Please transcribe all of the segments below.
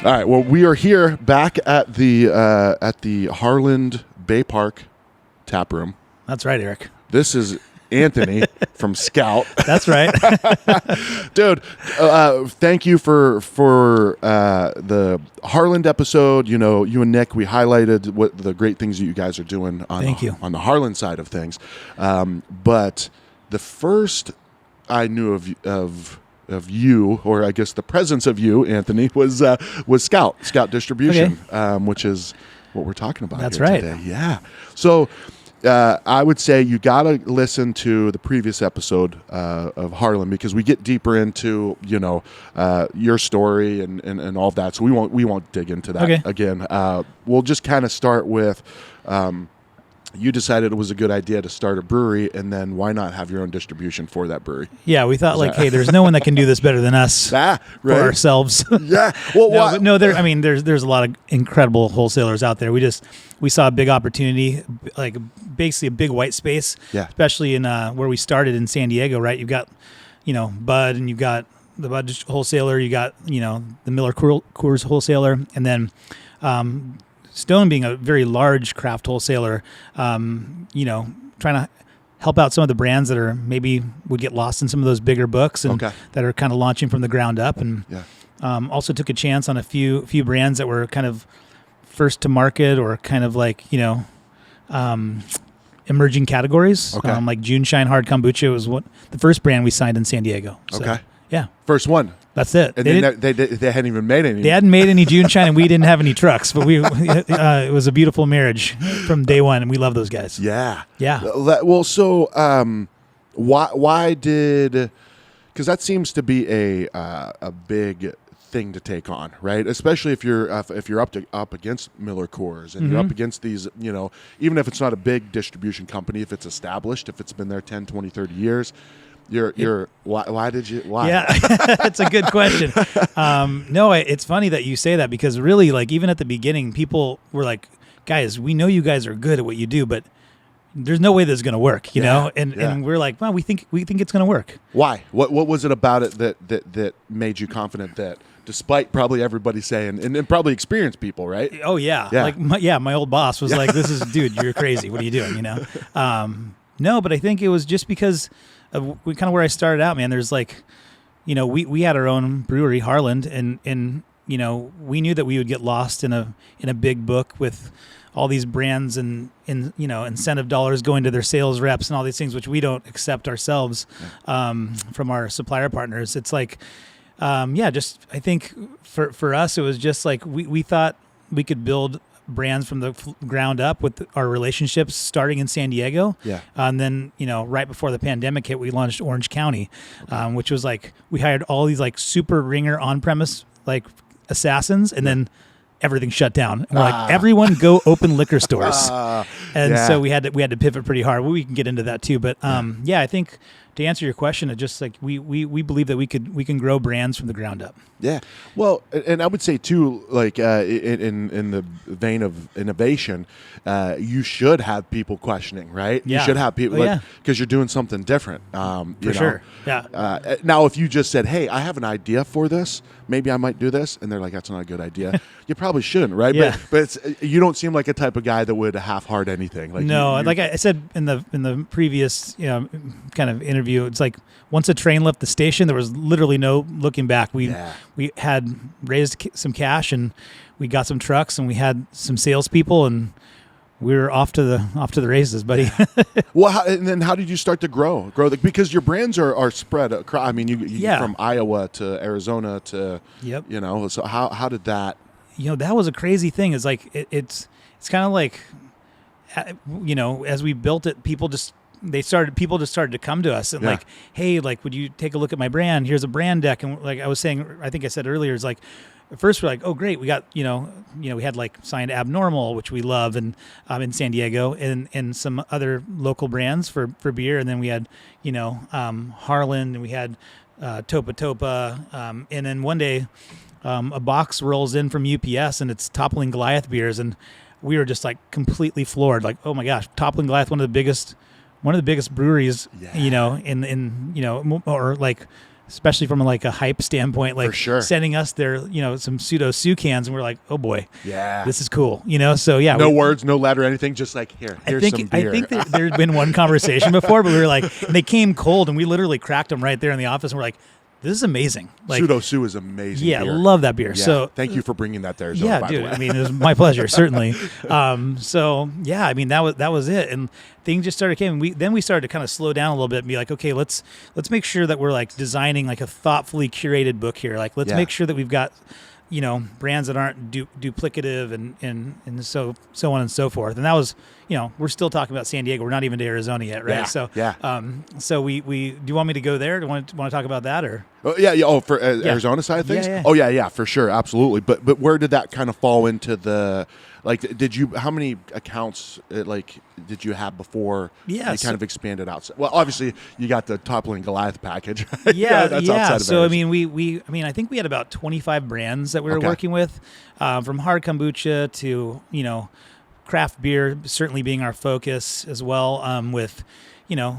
All right. Well, we are here back at the Harland Bay Park Tap Room. That's right, Eric. This is Anthony from Scout. That's right. Dude, thank you for the Harland episode. You know, you and Nick, we highlighted what the great things that you guys are doing on the Harland side of things. But the first I knew of you, or I guess the presence of you, Anthony, was Scout Distribution, which is what we're talking about. That's here right. Today. Yeah. So I would say you got to listen to the previous episode of Harland, because we get deeper into your story and all of that. So we won't dig into that again. We'll just kind of start with. You decided it was a good idea to start a brewery, and then why not have your own distribution for that brewery? Yeah, we thought hey, there's no one that can do this better than us for ourselves. Yeah. Well, there's a lot of incredible wholesalers out there. We saw a big opportunity, like basically a big white space, especially in where we started in San Diego, right? You've got, Bud, and you've got the Bud wholesaler, you got, the Miller Coors wholesaler, and then Stone being a very large craft wholesaler, trying to help out some of the brands that are maybe would get lost in some of those bigger books and that are kind of launching from the ground up, and also took a chance on a few brands that were kind of first to market or kind of like emerging categories. Like June Shine Hard Kombucha was the first brand we signed in San Diego. So, yeah, first one. That's it. And they hadn't even made any. They hadn't made any June Shine, and we didn't have any trucks. But it was a beautiful marriage from day one, and we love those guys. Yeah. Well, so why did? Because that seems to be a big thing to take on, right? Especially if you're up against Miller Coors and you're up against these, even if it's not a big distribution company, if it's established, if it's been there 10, 20, 30 years. Why did you? Yeah, it's a good question. No, it's funny that you say that, because really, even at the beginning, people were like, "Guys, we know you guys are good at what you do, but there's no way this is going to work," know. And we're like, "Well, we think it's going to work." Why? What was it about it that made you confident that, despite probably everybody saying, and probably experienced people, right? Oh yeah. My old boss was like, "This is, dude, you're crazy. What are you doing?" No, but I think it was just because. Kind of where I started out, man. There's we had our own brewery, Harland, and we knew that we would get lost in a big book with all these brands and incentive dollars going to their sales reps and all these things, which we don't accept ourselves from our supplier partners. It's I think for us, it was just we thought we could build brands from the ground up with our relationships starting in San Diego. And then, right before the pandemic hit, we launched Orange County, which was we hired all these super ringer on-premise assassins, and then everything shut down. And we're everyone go open liquor stores. So we had to pivot pretty hard. Well, we can get into that too. But I think to answer your question, it just we believe that we can grow brands from the ground up. Yeah. Well, and I would say too, in the vein of innovation, you should have people questioning, right? Yeah. You should have people because you're doing something different. For sure. Yeah. Now, if you just said, "Hey, I have an idea for this. Maybe I might do this," and they're like, "That's not a good idea," you probably shouldn't, right? Yeah. But you don't seem like a type of guy that would half-heart anything. Like I said in the previous kind of interview, it's once a train left the station, there was literally no looking back. We had raised some cash, and we got some trucks, and we had some salespeople, and we were off to the races, buddy. Well, and then how did you start to grow? Because your brands are spread across. I mean, you from Iowa to Arizona to So how did that? That was a crazy thing. It's it's kind of as we built it, people just started to come to us and hey, would you take a look at my brand? Here's a brand deck. And I was saying, I think I said earlier, it's at first we're like, oh great, we got we had signed Abnormal, which we love, and in San Diego, and some other local brands for beer, and then we had Harland, and we had Topa Topa, and then one day a box rolls in from UPS, and it's Toppling Goliath beers, and we were just completely floored, oh my gosh, Toppling Goliath, one of the biggest breweries, in or especially from like a hype standpoint, like For sure. sending us their, some pseudo Sue cans, and we're like, oh boy, yeah, this is cool, So yeah, no words, no letter, anything, just like here's some beer. I think there's been one conversation before, but we were like, and they came cold, and we literally cracked them right there in the office, and we're like, this is amazing. Like, Pseudo Sue is amazing. Yeah, beer. Love that beer. Yeah. So thank you for bringing that to Arizona. Yeah, by dude. the way. I mean, it was my pleasure, certainly. So yeah, I mean that was it, and things just started came. We started to kind of slow down a little bit and be like, okay, let's make sure that we're like designing like a thoughtfully curated book here. Like let's make sure that we've got brands that aren't duplicative and so on and so forth. And that was, we're still talking about San Diego. We're not even to Arizona yet, right? So we do you want me to go there? Do you want to talk about that or? Oh, yeah. Oh, for Arizona side of things? Yeah. Oh, yeah, for sure. Absolutely. But where did that kind of fall into the, like, how many accounts, did you have before you kind of expanded outside? Well, obviously, you got the Toppling Goliath package. Right? Yeah. That's outside of So, Arizona. I think we had about 25 brands that we were working with, from hard kombucha to, craft beer, certainly being our focus as well, with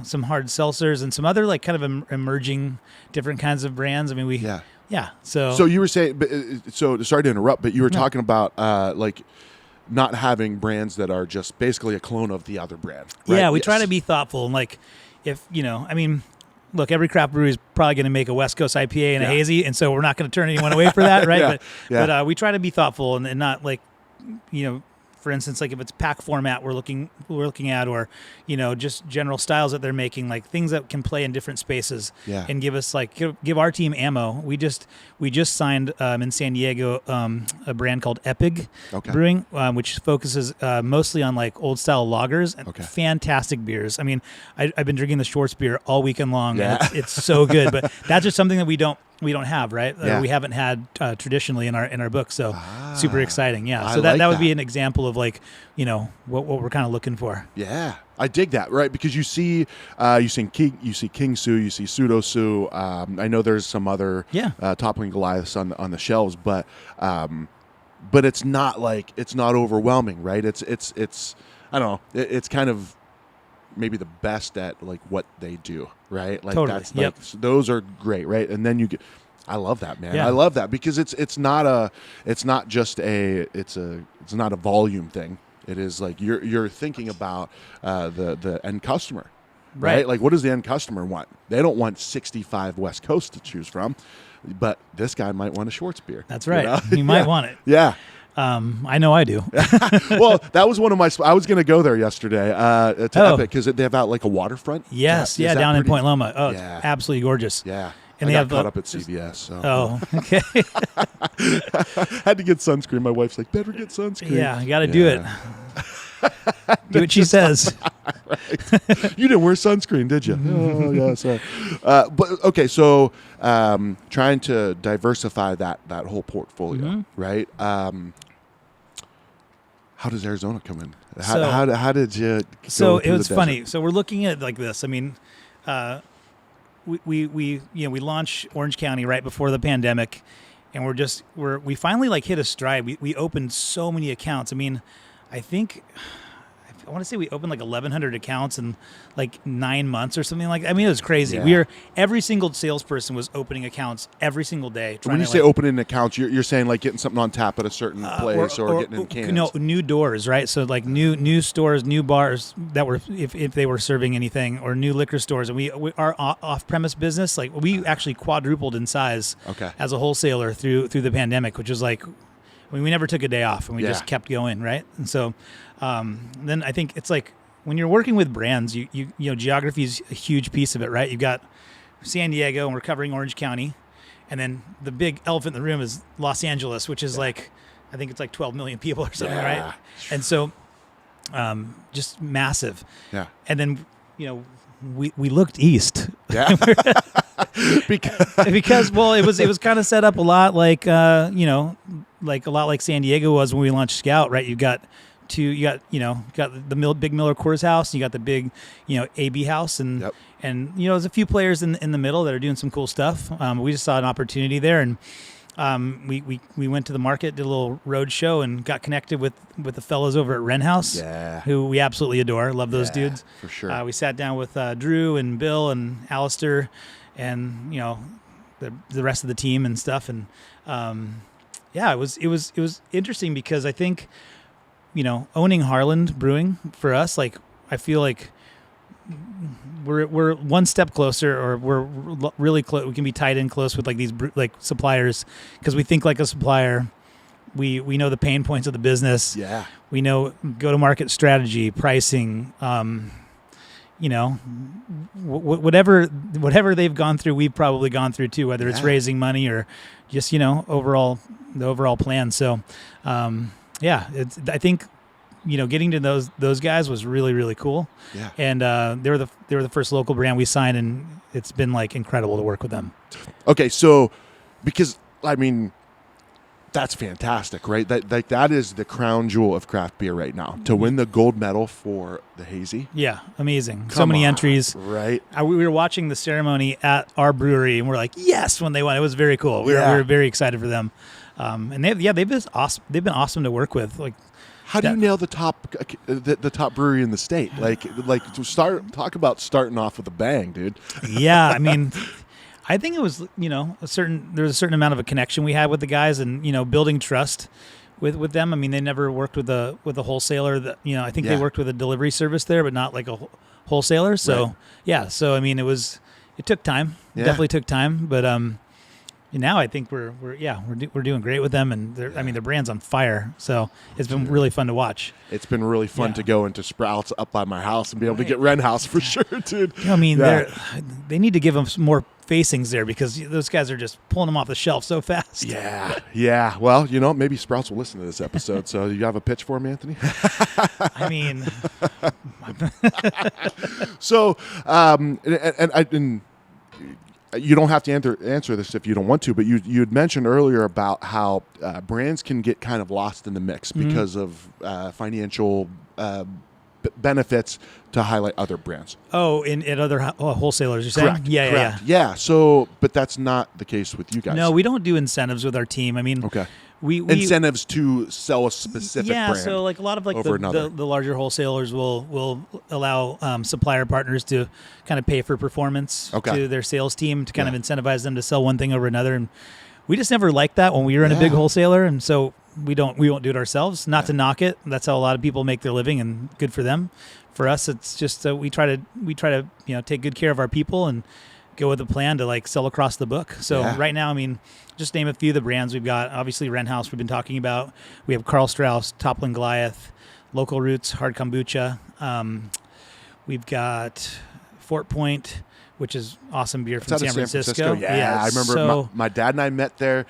some hard seltzers and some other like kind of emerging different kinds of brands. I mean, So you were saying, so sorry to interrupt, but you were talking about like not having brands that are just basically a clone of the other brand. Right? Yeah, we try to be thoughtful and like if look, every craft brewery is probably going to make a West Coast IPA and a hazy, and so we're not going to turn anyone away for that, right? But we try to be thoughtful and not like for instance, like if it's pack format we're looking at, or just general styles that they're making, like things that can play in different spaces, and give us like give our team ammo. We just signed in San Diego a brand called Epig Brewing, which focuses mostly on like old style lagers and fantastic beers. I mean, I've been drinking the Schwartz beer all weekend long, and it's so good. But that's just something that we don't have, right? We haven't had traditionally in our book, so super exciting. So that would be an example of like what we're kind of looking for. Yeah, I dig that, right? Because you see King Sue, you see Pseudo Sue. I know there's some other Toppling Goliaths on the shelves, but it's not overwhelming, right? It's I don't know. It's kind of maybe the best at like what they do, right? Like totally. That's like those are great, right? And then you get, I love that, man. I love that because it's not a volume thing. It is like you're thinking about the end customer, right? Like what does the end customer want? They don't want 65 West Coast to choose from, but this guy might want a Schwartz beer. That's right. You might want it. Yeah. I know I do. Well, that was one of my. I was going to go there yesterday to Epic because they have out like a waterfront. Yes, down in Point Loma. Oh, it's absolutely gorgeous. Yeah, and I they got have caught up at CVS. So. Oh, okay. Had to get sunscreen. My wife's like, better get sunscreen. Yeah, you got to do it. Do what she says. Right. You didn't wear sunscreen, did you? Oh, yeah, sorry. But okay, so trying to diversify that whole portfolio, right? How does Arizona come in? How did you? So it was funny. So we're looking at like this. I mean, we launched Orange County right before the pandemic, and we finally like hit a stride. We opened so many accounts. I mean, I want to say we opened like 1,100 accounts in like 9 months or something like that. I mean, it was crazy. Yeah. Every single salesperson was opening accounts every single day. When you say opening accounts, you're saying like getting something on tap at a certain place or getting in cans. No, new doors, right? So like new stores, new bars that were, if they were serving anything, or new liquor stores. And our off-premise business, like we actually quadrupled in size as a wholesaler through the pandemic, which was like, I mean, we never took a day off, and we just kept going, right? And so then I think it's like when you're working with brands, you know, geography is a huge piece of it, right? You've got San Diego, and we're covering Orange County, and then the big elephant in the room is Los Angeles, which is like, I think it's like 12 million people or something, right? And so just massive. Yeah. And then, you know, we looked east. Yeah. because well, it was kind of set up a lot like like a lot like San Diego was when we launched Scout, right? You got the big Miller Coors house, and you got the big, AB house, and there's a few players in the middle that are doing some cool stuff. We just saw an opportunity there, and we went to the market, did a little road show, and got connected with the fellows over at Wren House, who we absolutely adore. Love those dudes for sure. We sat down with Drew and Bill and Alistair, and the rest of the team and stuff. And it was interesting because I think, owning Harland Brewing for us, like I feel like we're one step closer, or we're really close. We can be tied in close with like these like suppliers, because we think like a supplier. We know the pain points of the business. Yeah. We know go-to-market strategy, pricing. Whatever they've gone through, we've probably gone through too. Whether it's raising money or just the overall plan. So, I think getting to those guys was really, really cool. Yeah. And they were the first local brand we signed, and it's been like incredible to work with them. Okay, so because I mean, that's fantastic, right? That is the crown jewel of craft beer right now. To win the gold medal for the hazy. Yeah, amazing. So many entries. Right. We were watching the ceremony at our brewery, and we're like, yes, when they won. It was very cool. We were very excited for them. And they've been awesome. They've been awesome to work with. Like, how do you nail the top brewery in the state? Talk about starting off with a bang, dude. Yeah, I mean, I think it was there was a certain amount of a connection we had with the guys, and building trust with them. I mean, they never worked with a wholesaler. That I think they worked with a delivery service there, but not like a wholesaler. So so I mean, it took time. Yeah. Definitely took time, but now I think we're doing great with them, and their brand's on fire. So it's been really fun to watch. It's been really fun to go into Sprouts up by my house and be able to get Wren House for sure, dude. I mean, they need to give them some more facings there, because those guys are just pulling them off the shelf so fast. Yeah. Well, maybe Sprouts will listen to this episode. So you have a pitch for me, Anthony? I mean, so and you don't have to answer this if you don't want to, but you had mentioned earlier about how brands can get kind of lost in the mix because of financial benefits to highlight other brands. Oh, at other wholesalers, you're saying? Correct. Yeah. Yeah. So, but that's not the case with you guys. No, we don't do incentives with our team. I mean, okay. We incentives to sell a specific brand. So like a lot of like the larger wholesalers will allow supplier partners to kind of pay for performance to their sales team to kind of incentivize them to sell one thing over another, and we just never liked that when we were in a big wholesaler, and so we won't do it ourselves. Not to knock it, that's how a lot of people make their living, and good for them. For us, it's just we try to take good care of our people and go with a plan to like sell across the book. So right now, I mean, just name a few of the brands we've got. Obviously, Wren House we've been talking about. We have Karl Strauss, Toppling Goliath, Local Roots, Hard Kombucha. We've got Fort Point, which is awesome beer from San Francisco. Yeah, I remember my dad and I met there.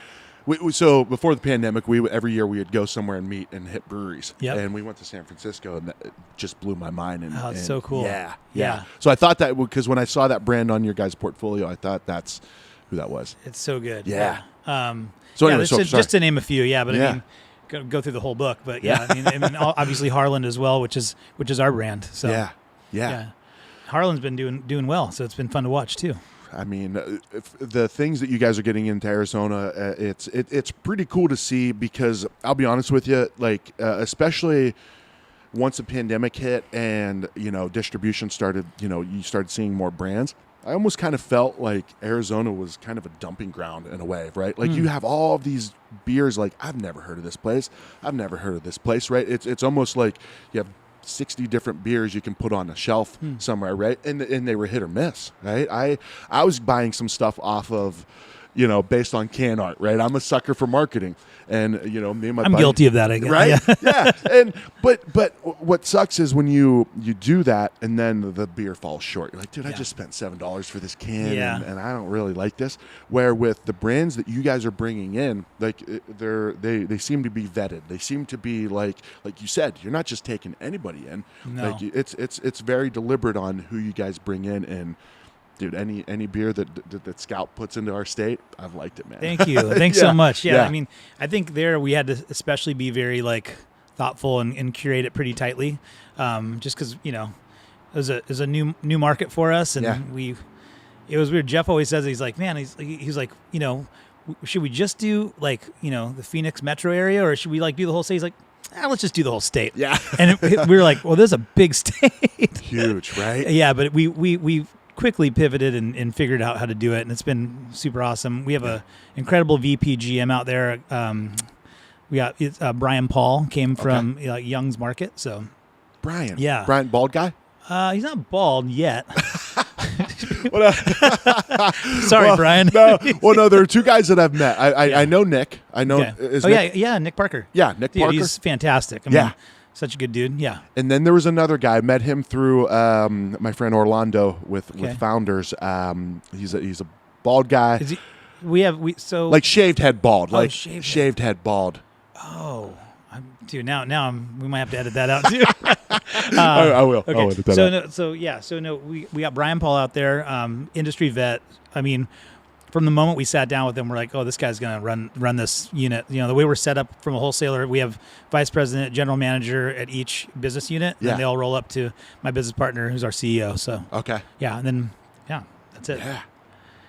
So before the pandemic, every year we would go somewhere and meet and hit breweries. Yep. And we went to San Francisco, and it just blew my mind. It's so cool. Yeah. So I thought that, because when I saw that brand on your guys' portfolio, I thought that's who that was. It's so good. Yeah. So anyway, just to name a few, but I mean, go through the whole book, but I mean, obviously Harland as well, which is our brand. So yeah. Harland's been doing well, so it's been fun to watch too. I mean, the things that you guys are getting into Arizona, it's pretty cool to see, because I'll be honest with you, like especially once the pandemic hit and distribution started, you started seeing more brands. I almost kind of felt like Arizona was kind of a dumping ground in a way, right? Like you have all of these beers, like I've never heard of this place, right? It's almost like you have 60 different beers you can put on a shelf somewhere, right? And they were hit or miss, right? I was buying some stuff off of, based on can art, right? I'm a sucker for marketing, and me and my buddy, guilty of that, I guess. Right? Yeah. And but what sucks is when you do that and then the beer falls short. You're like, dude, I just spent $7 for this can, and I don't really like this. Where with the brands that you guys are bringing in, like they seem to be vetted. They seem to be like you said, you're not just taking anybody in. No. Like it's very deliberate on who you guys bring in. And dude, any beer that Scout puts into our state, I've liked it, man. Thank you. Thanks so much. Yeah, I mean, I think we had to especially be very like thoughtful and curate it pretty tightly, just because it was a new market for us, and it was weird. Jeff always says, he's like, man, he's like, should we just do like the Phoenix metro area, or should we like do the whole state? He's like, let's just do the whole state. Yeah, and we were like, well, this is a big state, huge, right? Yeah, but we quickly pivoted and figured out how to do it, and it's been super awesome. We have a incredible VP GM out there. We got Brian Paul came from Young's Market. So Brian, yeah, Brian, bald guy. He's not bald yet. Sorry, Brian. No, there are two guys that I've met. I know Nick. I know. Okay. Yeah, Nick Parker. Yeah, Nick Parker. He's fantastic. I mean, such a good dude. Yeah. And then there was another guy. I met him through my friend Orlando with Founders. He's a bald guy. Is he? Like shaved head bald. Oh, like shaved head bald. Oh. Dude, now we might have to edit that out too. I will. Okay. I'll edit that out. We got Brian Paul out there, industry vet. I mean, from the moment we sat down with him, we're like, oh, this guy's gonna run this unit. You know, the way we're set up from a wholesaler, we have vice president, general manager at each business unit, and they all roll up to my business partner, who's our CEO. So and then that's it. Yeah,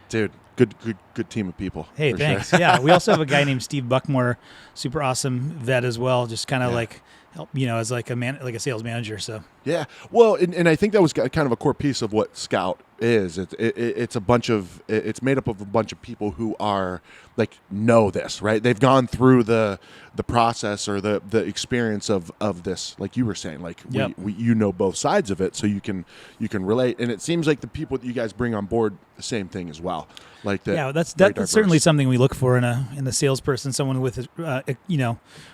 dude. Good team of people. Hey, thanks. Sure. Yeah, we also have a guy named Steve Buckmore, super awesome vet as well. Just kind of like help, as like a sales manager. So yeah, well, and I think that was kind of a core piece of what Scout is. It's it's made up of a bunch of people who are like know this, right? They've gone through the process or the experience of this, like you were saying, like we both sides of it, so you can relate. And it seems like the people that you guys bring on board the same thing as well. Like that. Yeah, that's certainly something we look for in a salesperson, someone with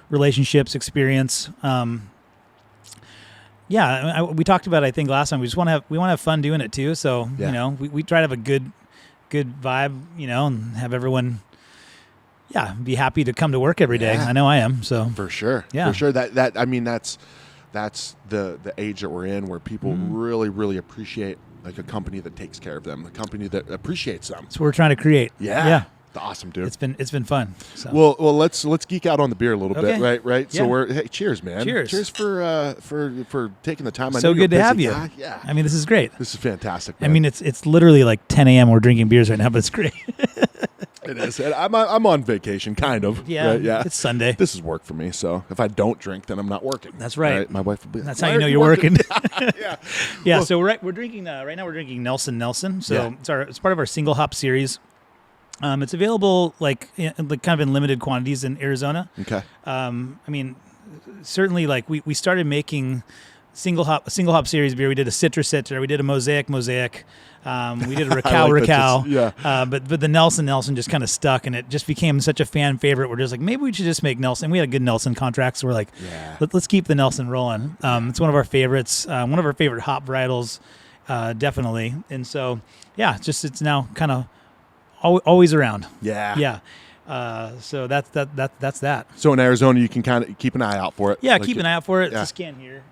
relationships, experience. We talked about it, I think last time. We want to have fun doing it too. So we try to have a good vibe, and have everyone be happy to come to work every day. I know I am. So for sure, for sure. That I mean that's the age that we're in, where people really really appreciate like a company that takes care of them, a company that appreciates them. That's what we're trying to create. Yeah. Awesome, dude. It's been fun. So. Well, let's geek out on the beer a little bit, right? Yeah. So cheers, man. Cheers for taking the time. So good to have you. Yeah. I mean, this is great. This is fantastic, man. I mean, it's literally like 10 a.m. We're drinking beers right now, but it's great. It is. I'm on vacation, kind of. Yeah. Right? Yeah. It's Sunday. This is work for me. So if I don't drink, then I'm not working. That's right. My wife will be. That's how you know you're working. Yeah. Well, so we're drinking right now. We're drinking Nelson. So it's part of our single hop series. It's available kind of in limited quantities in Arizona. Okay. I mean, certainly like we started making single hop series beer. We did a Citrus, we did a Mosaic. We did a Racow. But the Nelson just kind of stuck, and it just became such a fan favorite. We're just like, maybe we should just make Nelson. We had a good Nelson contract, so we're like, let's keep the Nelson rolling. It's one of our favorites, one of our favorite hop varietals, definitely. And so, it's now kind of always around. Yeah. So that's that. So in Arizona, you can kind of keep an eye out for it. Yeah, keep an eye out for it. It's a can here.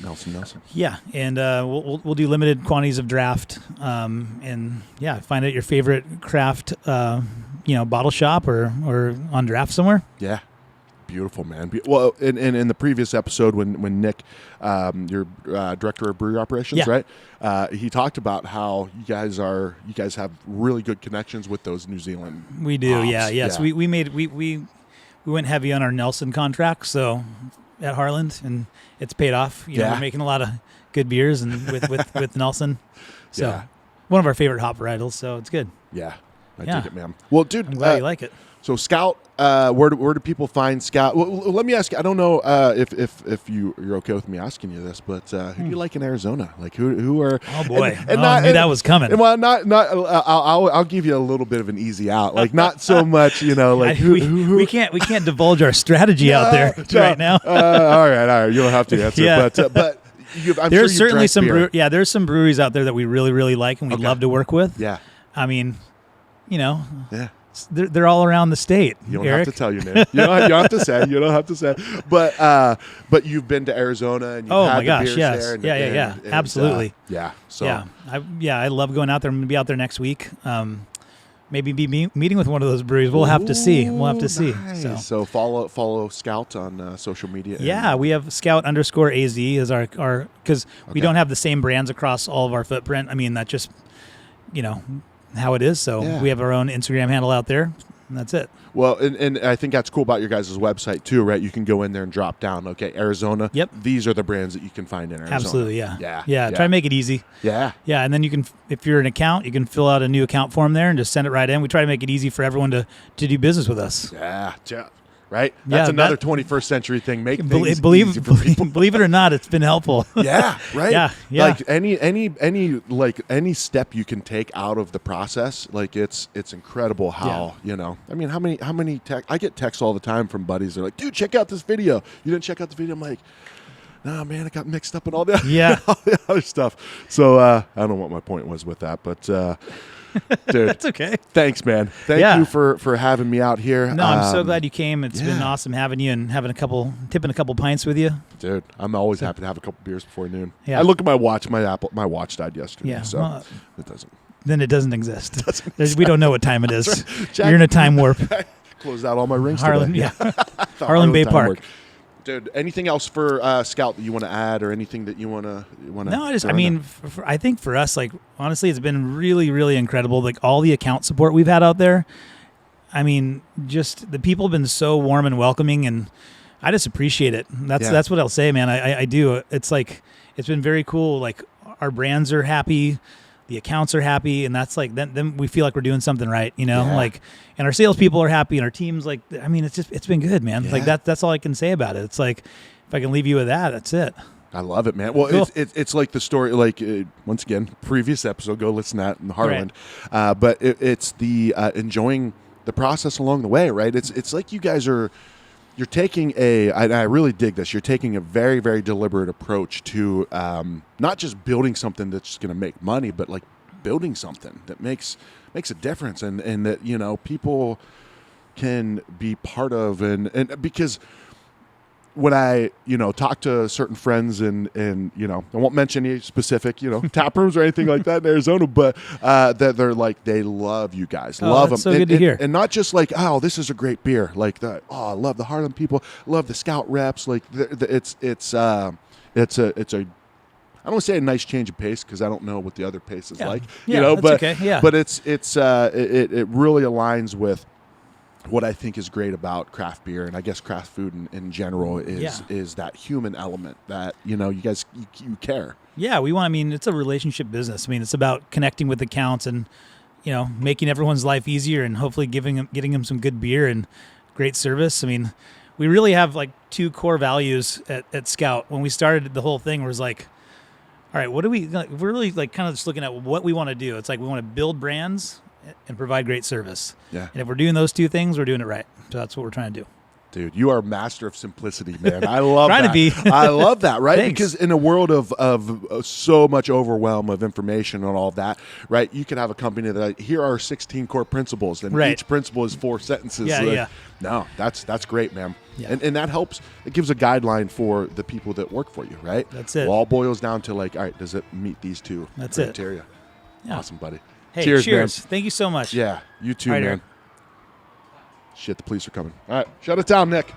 Nelson. Yeah, and we'll do limited quantities of draft, and find out your favorite craft, bottle shop or on draft somewhere. Yeah, beautiful, man. Well, in the previous episode when Nick, your director of brewery operations, right? He talked about how you guys have really good connections with those New Zealand. We do, hops. Yes. We went heavy on our Nelson contract, so at Harland, and it's paid off. We're making a lot of good beers and with Nelson. So one of our favorite hop varietals, so it's good. Yeah. I dig it, man. Well, dude, I'm glad you like it. So Scout, where do people find Scout? Well, let me ask you. I don't know if you're okay with me asking you this, but who do you like in Arizona? Like who are? Oh boy, I knew that was coming. Well, not. I'll give you a little bit of an easy out. Like not so much, like who. We can't divulge our strategy out there right now. All right. You don't have to answer, but. There's certainly some there's some breweries out there that we really really like and we love to work with. Yeah. I mean, they're all around the state. You don't Eric. have to tell your name. You don't have to say. You don't have to say. But you've been to Arizona and you've had the beers there. And, absolutely. I love going out there. I'm going to be out there next week. Maybe be meeting with one of those breweries. We'll have to see. Nice. So follow Scout on social media. Yeah, we have Scout_AZ as our because we don't have the same brands across all of our footprint. I mean, that just how it is. So we have our own Instagram handle out there. And that's it. Well, and I think that's cool about your guys' website too, right? You can go in there and drop down. Okay, Arizona. Yep. These are the brands that you can find in Arizona. Absolutely, yeah. Yeah. Try to make it easy. Yeah. Yeah, and then you can, if you're an account, you can fill out a new account form there and just send it right in. We try to make it easy for everyone to do business with us. Yeah. Right? That's another 21st century thing. Make things believe easy for people. believe it or not, it's been helpful. Yeah, right? Yeah. Like any step you can take out of the process, like it's incredible how, I mean, how many I get texts all the time from buddies. They're like, dude, check out this video. You didn't check out the video? I'm like, nah, man, it got mixed up in all the other stuff. So I don't know what my point was with that, but dude, that's okay. Thanks, man. Thank you for having me out here. No, I'm so glad you came. It's been awesome having you and tipping a couple pints with you. Dude, I'm always happy to have a couple beers before noon. Yeah. I look at my watch. My watch died yesterday. Yeah. So Well, it doesn't. Then it doesn't exist. We don't know what time it is. Right. You're in a time warp. Closed out all my rings Harlan, today. Harlan Bay Park. Dude, anything else for Scout that you want to add, or anything that you want to? No, I think for us, like, honestly, it's been really, really incredible. Like, all the account support we've had out there. I mean, just the people have been so warm and welcoming, and I just appreciate it. That's what I'll say, man. I do. It's like, it's been very cool. Like, our brands are happy, the accounts are happy, and that's like, then we feel like we're doing something right, like, and our salespeople are happy, and our team's like, I mean, it's been good, man. Yeah. Like that's all I can say about it. It's like, if I can leave you with that, that's it. I love it, man. Well, cool. it's like the story, like, once again, previous episode, go listen to that in Harlan. Right. But it's the enjoying the process along the way, right? It's like you guys are, you're taking I really dig this, you're taking a very, very deliberate approach to not just building something that's just going to make money, but like building something that makes a difference and that, people can be part of. And because when I, talk to certain friends and I won't mention any specific, tap rooms or anything like that in Arizona, but that they're like, they love you guys, love them. So good to hear. And not just like, oh, this is a great beer. Like, I love the Harlan people, love the Scout reps. Like, it's a I don't want to say a nice change of pace, because I don't know what the other pace is like, but okay. Yeah. But it really aligns with what I think is great about craft beer, and I guess craft food in general, is that human element that, you guys, you care. Yeah, it's a relationship business. I mean, it's about connecting with accounts and, making everyone's life easier and hopefully getting them some good beer and great service. I mean, we really have like two core values at Scout. When we started the whole thing, was like, all right, we're really like kind of just looking at what we want to do. It's like, we want to build brands and provide great service. Yeah. And if we're doing those two things, we're doing it right. So that's what we're trying to do. Dude, you are a master of simplicity, man. I love Trying that. to be. I love that, right? Thanks. Because in a world of so much overwhelm of information and all of that, right? You can have a company that, here are 16 core principles, and each principle is 4 sentences. Yeah. No, that's great, man. Yeah. And that helps. It gives a guideline for the people that work for you, right? That's it. It all boils down to like, all right, does it meet these two criteria? Yeah. Awesome, buddy. Hey, cheers, man. Thank you so much. Yeah, you too, right, man. Eric. Shit, the police are coming. All right, shut it down, Nick.